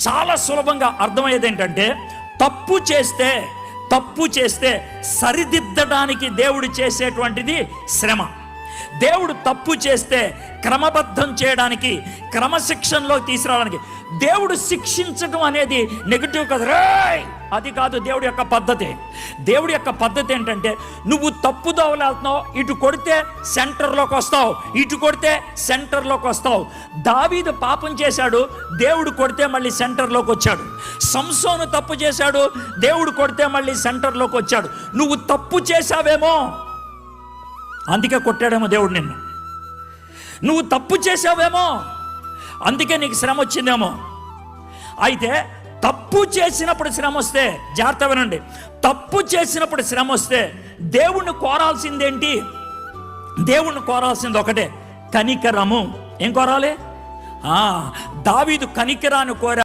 చాలా సులభంగా అర్థమయ్యేది ఏంటంటే, తప్పు చేస్తే సరిదిద్దడానికి దేవుడు చేసేటువంటిది శ్రమ. దేవుడు తప్పు చేస్తే క్రమబద్ధం చేయడానికి, క్రమశిక్షణలో తీసుకురావడానికి. దేవుడు శిక్షించడం అనేది నెగిటివ్ కదా, అది కాదు దేవుడి యొక్క పద్ధతి. దేవుడి యొక్క పద్ధతి ఏంటంటే, నువ్వు తప్పుదోవలో వెళ్తున్నావు, ఇటు కొడితే సెంటర్లోకి వస్తావు, ఇటు కొడితే సెంటర్లోకి వస్తావు. దావీదు పాపం చేశాడు, దేవుడు కొడితే మళ్ళీ సెంటర్లోకి వచ్చాడు. సంసోను తప్పు చేశాడు, దేవుడు కొడితే మళ్ళీ సెంటర్లోకి వచ్చాడు. నువ్వు తప్పు చేశావేమో, అందుకే కొట్టాడేమో దేవుడు నిన్ను. నువ్వు తప్పు చేసావేమో, అందుకే నీకు శ్రమ వచ్చిందేమో. అయితే తప్పు చేసినప్పుడు శ్రమ వస్తే, జాగ్రత్త వినండి, తప్పు చేసినప్పుడు శ్రమ వస్తే దేవుణ్ణి కోరాల్సిందేంటి? దేవుణ్ణి కోరాల్సింది ఒకటే, కనికరము. ఏం కోరాలి? దావీదు కనికరాన్ని కోరా.